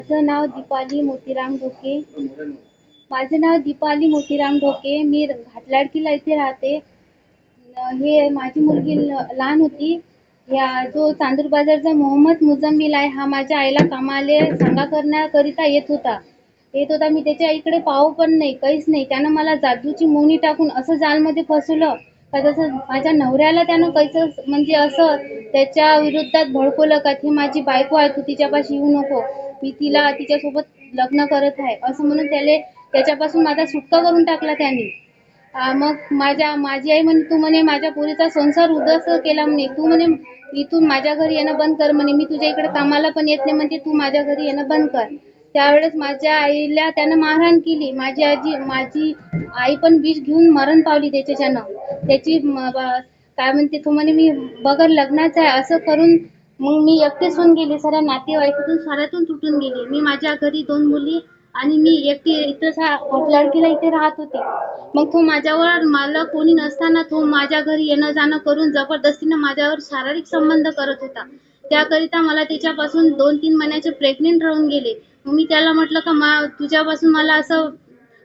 माझं नाव दीपाली मोतीराम ढोके. मी घाटलाडकीला इथे राहते. हे माझी मुलगी लहान होती. जो चांदूर बाजारचा मोहम्मद मुजम्मिल आहे, हा माझ्या आईला कामाले सांगा करण्याकरिता येत होता. मी त्याच्या आईकडे पाहू पण नाही, काहीच नाही. त्यानं मला जादूची मोहिनी टाकून असं जालमध्ये फसवलं का, जसं माझ्या नवऱ्याला त्यानं काहीच म्हणजे असं त्याच्या विरोधात भडकवलं का, ती माझी बायको आहे, तू तिच्यापाशी येऊ नको, मी तिच्यासोबत लग्न करत आहे असं म्हणून त्याच्यापासून माझा सुटका करून टाकला त्यांनी. मग माझी आई म्हणे, तू म्हणे माझ्या पोरीचा संसार उद्ध्वस्त केला म्हणे, तू म्हणे इथून माझ्या घरी येणं बंद कर म्हणे, मी तुझ्या इकडे कामाला पण येत नाही म्हणते, तू माझ्या घरी येणं बंद कर. त्यावेळेस माझ्या आईला त्यानं मारहाण केली. माझी आई पण विष घेऊन मरण पावली त्याच्यानं. काय म्हणते, तू म्हणे मी बगर लग्नाचं आहे असं करून मग मी एकटीच होऊन गेली. साऱ्या नातेवाईकातून साऱ्यातून तुटून गेली. मी माझ्या घरी 2 मुली आणि मी एकटी इथं लडकीला इथे राहत होते. मग तो मला कोणी नसताना तो माझ्या घरी येणं जाणं करून जबरदस्तीनं माझ्यावर शारीरिक संबंध करत होता. त्याकरिता मला त्याच्यापासून 2-3 महिन्याचे प्रेग्नेंट राहून गेले. मग मी त्याला म्हटलं का, तुझ्यापासून मला असं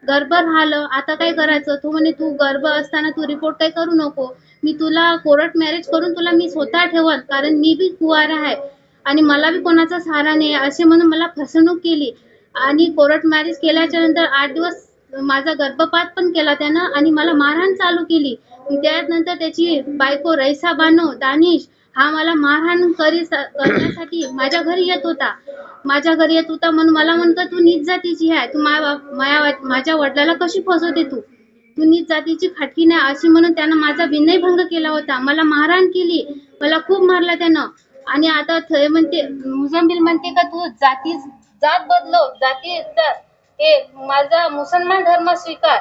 गर्भ राहिलं, आता काय करायचं? तो म्हणे, तू गर्भ असताना तू रिपोर्ट काही करू नको, मी तुला कोर्ट मॅरेज करून तुला मी स्वतः ठेवल, कारण मी बी कुवारा आहे आणि मला बी कोणाचा सहारा नाही, असे म्हणून मला फसवणूक केली. आणि कोर्ट मॅरेज केल्याच्या नंतर 8 दिवस माझा गर्भपात पण केला त्यानं आणि मला मारहाण चालू केली. त्यानंतर त्याची बायको रईसा बानो दानिश हा मला मारहाण करण्यासाठी माझ्या घरी येत होता. म्हणून मला म्हणतो, तू नीच जातीची आहे, तू माझ्या वडिलाला कशी फसवते, तू नीच जातीची खाटकी नाही, अशी म्हणून त्यानं माझा विनयभंग केला होता. मला मारहाण केली, मला खूप मारला त्यानं. आणि आता मुजम्मिल म्हणते का, तू जात बदलव, हे माझा मुसलमान धर्म स्वीकार,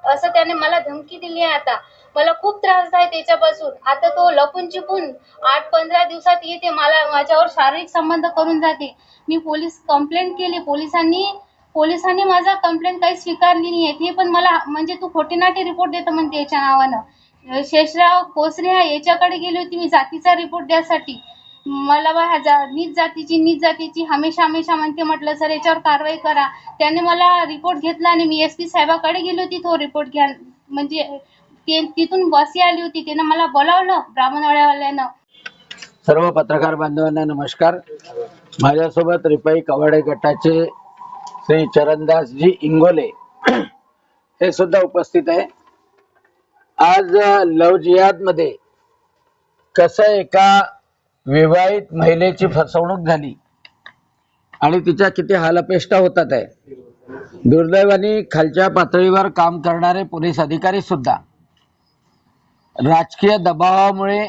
असं त्याने मला धमकी दिली आहे. आता मला खूप त्रास आहे त्याच्यापासून. आता तो लपून चिपून 8-15 दिवसात येते, माझ्यावर शारीरिक संबंध करून जाते. मी पोलीस कंप्लेंट केली. पोलिसांनी माझा कंप्लेंट काही स्वीकारली नाहीये. ते पण मला म्हणजे तू खोटेनाटे रिपोर्ट देतो म्हणते याच्या नावानं. शेषराव कोसरे याच्याकडे गेली होती मी जातीचा रिपोर्ट द्यासाठी. मला नीच जातीची हमेशा म्हणते. म्हटलं सर याच्यावर कारवाई करा. त्याने मला रिपोर्ट घेतला आणि मी SP साहेबाकडे गेली होती तो रिपोर्ट घ्या. म्हणजे तिथून बसी आली होती, त्यानं मला बोलावलं ब्राह्मणवाड्यावाल्यानं. सर्व पत्रकार बांधवांना नमस्कार. माझ्यासोबत रिपाई कवाडे गटाचे श्री चरणदासजी इंगोले हे सुद्धा उपस्थित आहे. आज लव जिहाद मध्ये कसं एका विवाहित महिलेची फसवणूक झाली आणि तिच्या किती हालअपेष्टा होतात आहे. दुर्दैवाने खालच्या पातळीवर काम करणारे पोलीस अधिकारी सुद्धा राजकीय दबावामुळे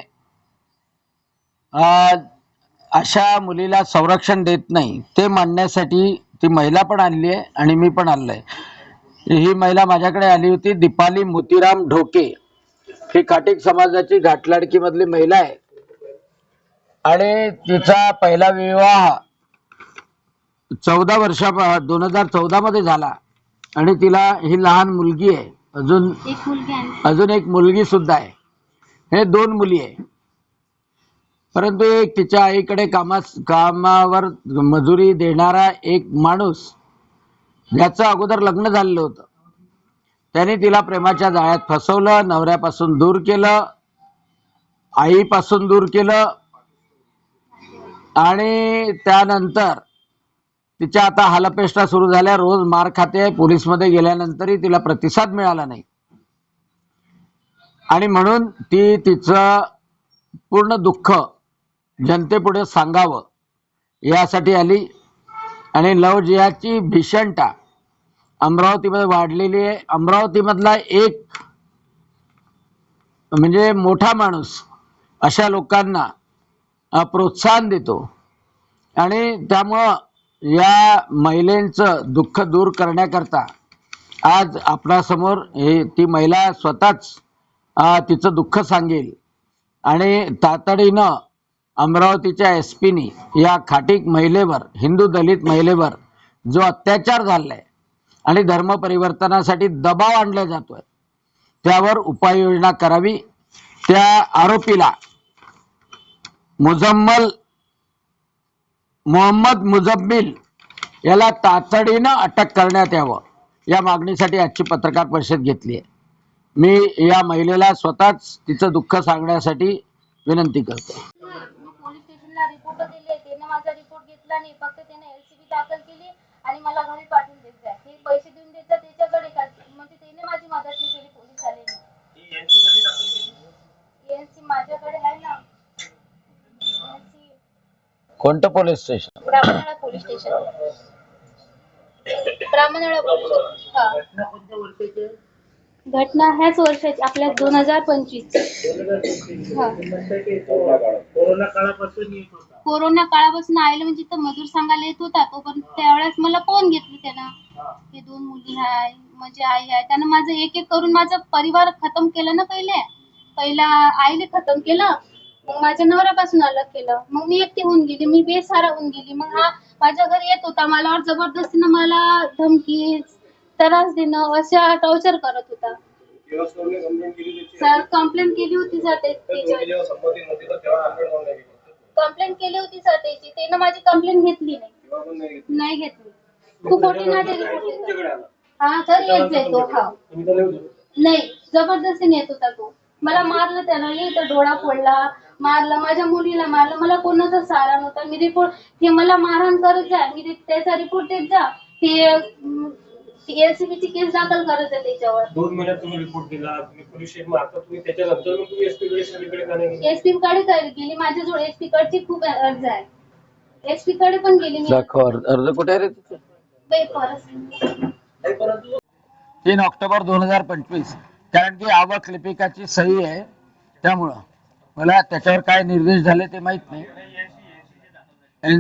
अशा मुलीला संरक्षण देत नाही. ते मांडण्यासाठी ती महिला पण आली आहे आणि मी पण आलोय. ही महिला माझ्याकडे आली होती, दीपाली मोतीराम ढोके. ही खाटीक समाजाची घाटलाडकी मधली महिला आहे आणि तिचा पहिला विवाह 2014 मध्ये झाला आणि तिला ही लहान मुलगी आहे, अजून एक मुलगी सुद्धा आहे. हे 2 मुली आहे. परंतु एक तिच्या आईकडे कामावर मजुरी देणारा एक माणूस, ज्याचं अगोदर लग्न झालेलं होतं, त्याने तिला प्रेमाच्या जाळ्यात फसवलं, नवऱ्यापासून दूर केलं, आईपासून दूर केलं आणि त्यानंतर तिच्या आता हालअपेष्टा सुरू झाल्या. रोज मार खाते. पोलीसमध्ये गेल्यानंतरही तिला प्रतिसाद मिळाला नाही आणि म्हणून ती तिचं पूर्ण दुःख जनतेपुढे सांगावं यासाठी आली. आणि लव जिहादची भीषणता अमरावतीमध्ये वाढलेली आहे. अमरावतीमधला एक म्हणजे मोठा माणूस अशा लोकांना प्रोत्साहन देतो आणि त्यामुळं या महिलेचं दुःख दूर करण्याकरता आज आपणासमोर ती महिला स्वतःच तिचं दुःख सांगेल आणि तातडीनं अमरावतीच्या SP या खाटीक महिलेवर, हिंदू दलित महिलेवर जो अत्याचार झालाय आणि धर्म परिवर्तनासाठी दबाव आणला जातोय त्यावर उपाययोजना करावी. त्या आरोपीला मोहम्मद मुजम्मिल याला तातडीनं अटक करण्यात यावं या मागणीसाठी आजची पत्रकार परिषद घेतली आहे. मी या महिलेला स्वतःच तिचं दुःख सांगण्यासाठी विनंती करतो. पोलीस स्टेशनला रिपोर्ट दिले, त्याने माझा रिपोर्ट घेतला नाही, फक्त त्याने LCB दाखल केली आणि मला घरी पाठवून देत आहे. हे पैसे देऊन देतात त्याच्याकडे का, म्हणजे त्याने माझी मदत नाही केली पोलीस आले. एनसी माझ्याकडे आहे ना. कोणतं police station? Brahmanwada police station. Brahmanwada police station. हा. घटना ह्याच वर्षाची, आपल्या 2025. कोरोना काळापासून आयला म्हणजे तर मजूर सांगायला येत होता तो, पण त्यावेळेस मला फोन घेतली त्यानं. हे 2 मुली आहे, म्हणजे आई आहे. त्यानं माझं एक एक करून माझा परिवार खतम केलं ना. पहिला आईले खतम केलं, मग माझ्या नवऱ्यापासून अलग केलं, मग मी एकटी होऊन गेली, मी बेसहारा होऊन गेली. मग हा माझ्या घरी येत होता, मला जबरदस्तीनं मला धमकी, त्रास देणं, अशा टॉर्चर करत होता. सर कंप्लेंट केली होती सर कंप्लेंट केली होती सर त्याची. त्यानं माझी कंप्लेंट घेतली नाही घेतली. खूप मोठी नाटे रिपोर्ट. हा सर येत जातो. हा नाही, जबरदस्तीने येत होता तो. मला मारलं त्यानं, इथं डोळा फोडला, मारलं, माझ्या मुलीला मारलं. मला कोणाचा सहारा नव्हता. मी रिपोर्ट, ते मला मारहाण करत जा, मी त्याचा रिपोर्ट देत जा, ते LCB ची केस दाखल करत आहे त्याच्यावर. 2 महिन्यात तुम्ही रिपोर्ट दिला, तुम्ही पोलीस स्टेशन आता तुम्ही त्याच्यानंतर तुम्ही SP कडे का नाही? SP कडे गेली, माझ्याजवळ SP कडची खूप अर्ज आहे. SP कडे पण गेली मी. अर्ज कुठे रे? 3 ऑक्टोबर 2025. कारण की आवक लिपिकाची सही आहे, त्यामुळं मला त्याच्यावर काय निर्देश झाले ते माहित नाही.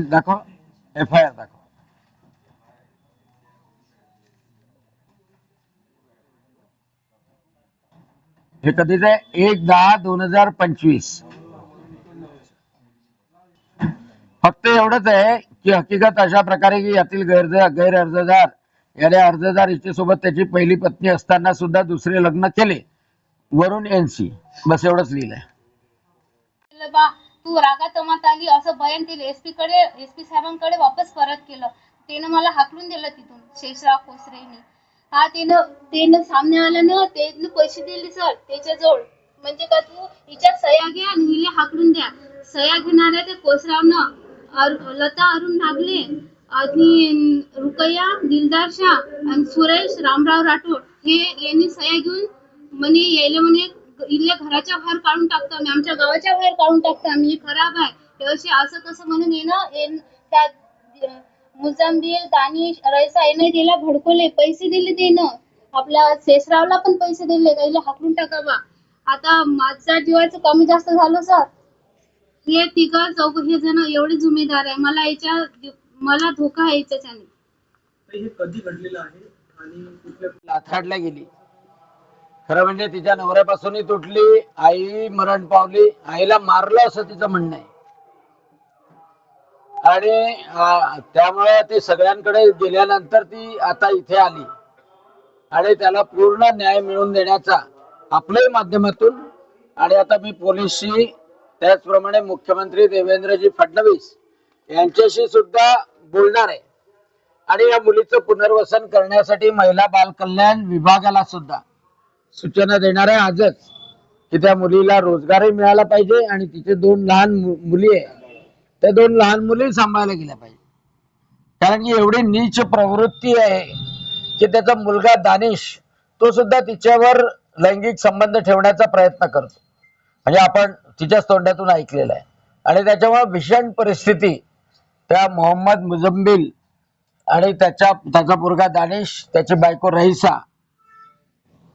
दाखव, FIR दाखव. हे कधीच आहे? 1/10/2025. फक्त एवढंच आहे की हकीकत अशा प्रकारे की यातील गैर अर्जदार याने अर्जदार हिच्यासोबत त्याची पहिली पत्नी असताना सुद्धा दुसरे लग्न केले, वरून NC. बस एवढंच लिहिलंय. तू रागात मत आली असं बयान दिले SP साहेबांकडे वापस परत केलं. त्यानं मला हाकलून दिलं तिथून, शेषराव खोसरेने. हा त्यानं सामनेवाल्यानं त्यानं पैसे दिले सर त्याच्याजवळ, म्हणजे का तू हिच्या सह्या घ्या आणि हिला हाकलून द्या. सह्या घेणाऱ्या ते कोसरावनं लता अरुण नागले आणि रुकैया दिलदार शाह आणि सुरेश रामराव राठोड हे यांनी सह्या घेऊन म्हणे यायला म्हणे इथल्या घराच्या बाहेर काढून टाकतो आम्ही, आमच्या गावाच्या बाहेर काढून टाकतो आम्ही, हे खराब आहे हे असे असं कसं म्हणून येणं त्या मुजम्बिल दानिश रईसा याने त्याला भडकवले, पैसे दिले त्यानं. आपल्या शेषरावला पण पैसे दिले, त्याला हाकलून टाकावा. आता माझ्या जीवाचं कमी जास्त झालं सर. हे तिघं चौघ हे जण एवढे जुमेदार आहे. मला धोका आहे याच्याने. हे कधी घडलेलं आहे आणि कुठल्या लाथाडला गेली. खरं म्हणजे तिच्या नवऱ्यापासूनही तुटली, आई मरण पावली, आईला मारलं असं तिचं म्हणणं आहे. आणि त्यामुळे ती सगळ्यांकडे गेल्यानंतर ती आता इथे आली आणि त्याला पूर्ण न्याय मिळवून देण्याचा आपल्याही माध्यमातून, आणि आता मी पोलीसशी त्याचप्रमाणे मुख्यमंत्री देवेंद्रजी फडणवीस यांच्याशी सुद्धा बोलणार आहे. आणि या मुलीचं पुनर्वसन करण्यासाठी महिला बाल कल्याण विभागाला सुद्धा सूचना देणार आहे आजच, की त्या मुलीला रोजगारही मिळाला पाहिजे आणि तिचे 2 लहान मुली आहे, त्या 2 लहान मुली सांभाळल्या गेल्या पाहिजे. कारण की एवढी नीच प्रवृत्ती आहे की त्याचा मुलगा दानिश तो सुद्धा तिच्यावर लैंगिक संबंध ठेवण्याचा प्रयत्न करतो, म्हणजे आपण तिच्याच तोंडातून ऐकलेलं आहे. आणि त्याच्यामुळे भीषण परिस्थिती त्या मोहम्मद मुजम्बिल आणि त्याचा मुलगा दानिश, त्याची बायको रईसा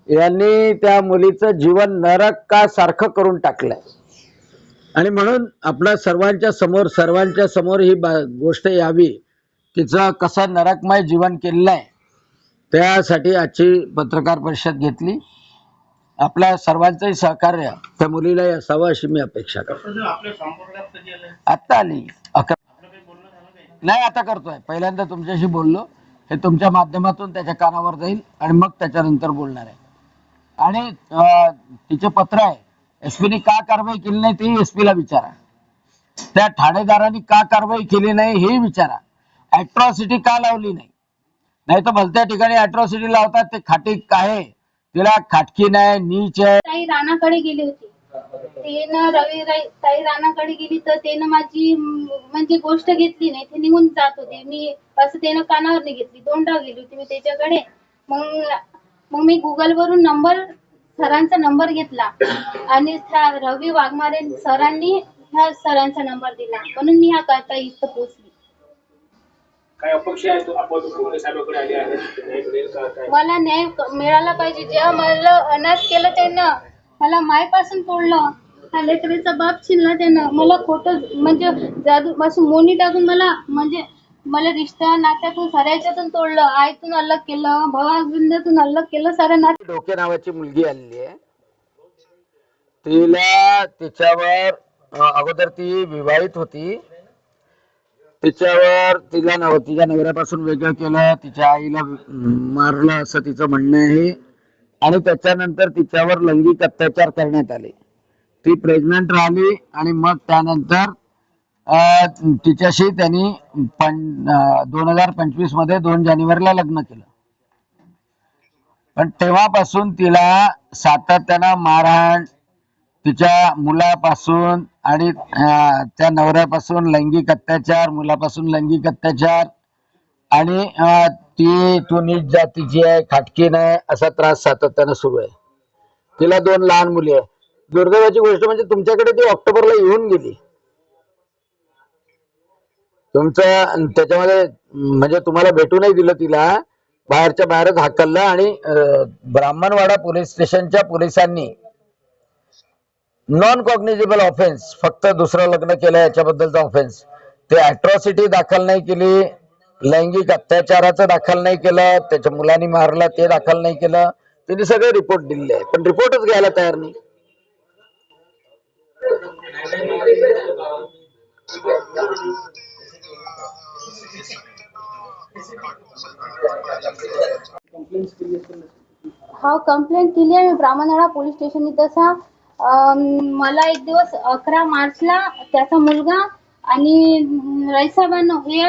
यांनी त्या मुलीचं जीवन नरकासारखं करून टाकलंय. आणि म्हणून आपल्या सर्वांच्या समोर ही गोष्ट यावी, तिचं कसं नरकमय जीवन केलेलं आहे, त्यासाठी आजची पत्रकार परिषद घेतली. आपल्या सर्वांचंही सहकार्य त्या मुलीलाही असावं अशी मी अपेक्षा करतो. आता आली नाही, आता करतोय. पहिल्यांदा तुमच्याशी बोललो, हे तुमच्या माध्यमातून त्याच्या कानावर जाईल आणि मग त्याच्यानंतर बोलणार आहे. आणि तिचे पत्र आहे, SP का कारवाई केली नाही ते SP ला विचारा, त्या ठाणेदारांनी का कारवाई केली नाही हे विचारा. अॅट्रॉसिटी का लावली नाही? नाही तर भलत्या ठिकाणी अॅट्रॉसिटी लावतात, ते खाटीक आहे, तिला खाटकी नाही, नीच आहे. ताई राणाकडे गेली होती, ताई राणाकडे गेली तर त्यानं माझी म्हणजे गोष्ट घेतली नाही, ते निघून जात होते. मी असं त्यानं कानावर नाही घेतली, 2दा गेली होती मी त्याच्याकडे. मग मी गुगल वरून सरांचा नंबर घेतला आणि त्या रवी वाघमारे सरांनी ह्या सरांचा नंबर दिला, म्हणून मी ह्या करता इथं पोहोचली. काय अपेक्षा आहे आपण पोलीस साहेबांकडे आले आहेत, न्याय मिळेल का काय? मला न्याय मिळाला पाहिजे. जेव्हा मला अनाथ केलं त्यानं, मला मायपासून तोडलं, त्या लेकरीचा बाप छिनला त्यानं, मला खोटं म्हणजे जादू पासून मोनी टाकून मला रिश्ता नात्यातून सरायच्यातून तोडलं, आईतून अलग केलं, भावाबिंदातून अलग केलं, सारं नातं. डोके नावाची मुलगी आलेली आहे, तिला तिच्यावर अगोदर ती विवाहित होती, तिच्यावर तिच्या नवऱ्यापासून वेगळं केलं, तिच्या आईला मारलं असं तिचं म्हणणं आहे आणि त्याच्यानंतर तिच्यावर लैंगिक अत्याचार करण्यात आले. ती प्रेग्नंट राहिली आणि मग त्यानंतर तिच्याशी त्यांनी 2025 मध्ये 2 जानेवारीला लग्न केलं. पण तेव्हापासून तिला सातत्यानं मारहाण, तिच्या मुलापासून आणि त्या नवऱ्यापासून लैंगिक अत्याचार, मुलापासून लैंगिक अत्याचार आणि तू नीच जातीची आहे, खाटकी नाही, असा त्रास सातत्यानं सुरू आहे. तिला 2 लहान मुली आहे. दुर्दैवाची गोष्ट म्हणजे तुमच्याकडे ती ऑक्टोबरला येऊन गेली. तुमचं त्याच्यामध्ये म्हणजे तुम्हाला भेटू नाही दिलं, तिला बाहेरच्या बाहेरच हाकललं आणि ब्राह्मणवाडा पोलीस स्टेशनच्या पोलिसांनी नॉन कॉग्निजेबल ऑफेन्स, फक्त दुसरं लग्न केलं याच्याबद्दलचा ऑफेन्स, ते अॅट्रॉसिटी दाखल नाही केली, लैंगिक अत्याचाराचं दाखल नाही केलं, त्याच्या मुलांनी मारलं ते दाखल नाही केलं. त्यांनी सगळे रिपोर्ट दिलेले आहे, पण रिपोर्टच घ्यायला तयार नाही. हा, कंप्लेंट केली आहे मी ब्राह्मणवाडा पोलीस स्टेशननी. तसा मला एक दिवस 11 मार्चला त्याचा मुलगा आणि रईसाहेबांनो हे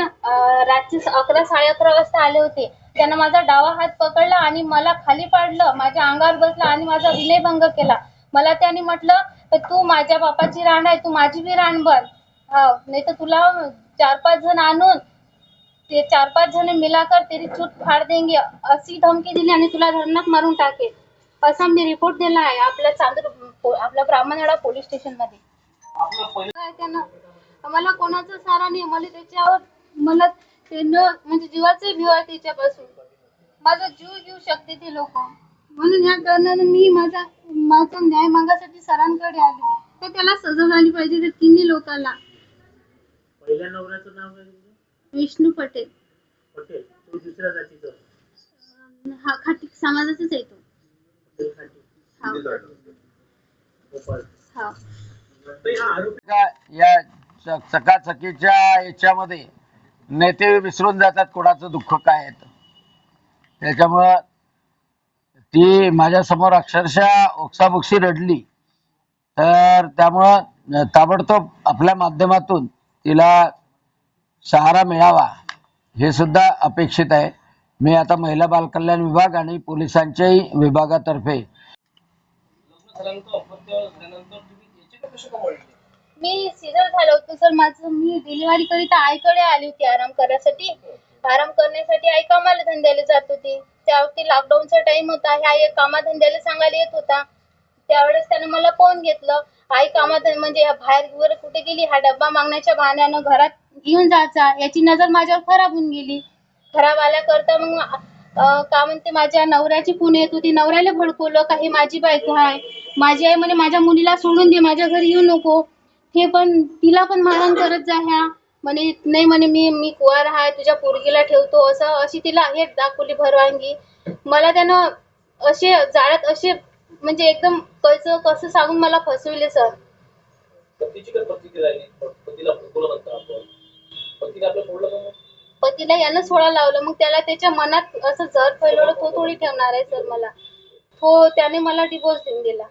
रात्री 11-11:30 वाजता आले होते. त्यानं माझा डावा हात पकडला आणि मला खाली पाडलं, माझ्या अंगावर बसला आणि माझा विनयभंग केला. मला त्याने म्हटलं तू माझ्या बापाची राण आहे, तू माझी बी राण बन, नाही तर तुला 4-5 जण आणून ते 4-5 जण मिलाकर तेरी चूत फाड़ देंगे अशी धमकी दिली आणि तुला धरणात मारून टाकेल, असा मी रिपोर्ट दिला आहे आपल्या ब्राह्मणवाडा पोलीस स्टेशन मध्ये. त्यानं मला कोणाचा सारा नाही, मला त्यानं म्हणजे जीवाचे भीव आहे त्याच्यापासून, माझा जीव घेऊ शकते ते लोक, म्हणून या कारणाने मी माझा न्याय मागासाठी सरांकडे आले. तर त्याला सजा झाली पाहिजे त्या तिन्ही लोकांना. पहिल्या नवऱ्याचं नाव काय? विष्णू पटेल. पटेल. तो दुसऱ्या जातीचा? हा, खाटीक समाजाचाच आहे तो. या चकाचकीच्या याच्यामध्ये नेते विसरून जातात कोणाचं दुःख काय आहे. त्याच्यामुळं ती माझ्या समोर अक्षरशः ओक्साबोक्शी रडली. तर त्यामुळं ताबडतोब आपल्या माध्यमातून तिला सहारा मिळावा हे सुद्धा अपेक्षित आहे. मी आता महिला बाल कल्याण विभाग आणि पोलिसांच्याही विभागातर्फे मी सिझर झालं होतं सर माझं. मी डिलिव्हरी करिता आईकडे आली होती आराम करण्यासाठी. आई कामाला धंद्याला जात होती. त्यावरती लॉकडाऊनचा टाइम होता. ह्या एक कामाधंद्याला सांगायला येत होता. त्यावेळेस त्यानं मला फोन घेतलं. आई म्हणजे बाहेर कुठे गेली, हा डब्बा मागण्याच्या बहाण्यानं घरात घेऊन जायचा, याची नजर माझ्यावर खराब होऊन गेली. खराब आल्याकरता मग का म्हणते माझ्या नवऱ्याची फोन येत होती. नवऱ्याला भडकवलं का हे माझी बायको आहे, माझी आई म्हणे माझ्या मुलीला सोडून दे, माझ्या घरी येऊ नको. हे पण तिला पण मारहाण करत जा. ह्या म्हणे नाही म्हणे मी कुवार आहे, तुझ्या पोरगीला ठेवतो, अशी तिला हे दाखवली भरवांगी. मला त्यानं असे जाळ्यात असे म्हणजे एकदम कसं सांगून मला फसविले सर. पतीला यानं सोडा लावलं, मग त्याला त्याच्या मनात असं जर फैलवलं, तो थोडी ठेवणार आहे सर मला. त्याने मला डिवोर्स देऊन दिला.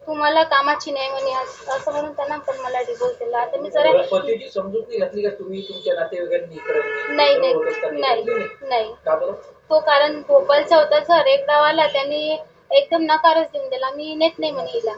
तुम्हाला कामाची नाही म्हणे असं म्हणून त्यांना पण मला डिवोर्स दिला. आता मी जरा पतीची समजूत नाही घातली का तुम्ही तुमच्या नातेवाईकांनी नाही नाही का बरं? तो कारण भोपाळचा होता सर एक गावाला, त्यांनी एकदम नकारच देऊन दिला, मी नेत नाही म्हणे हिला.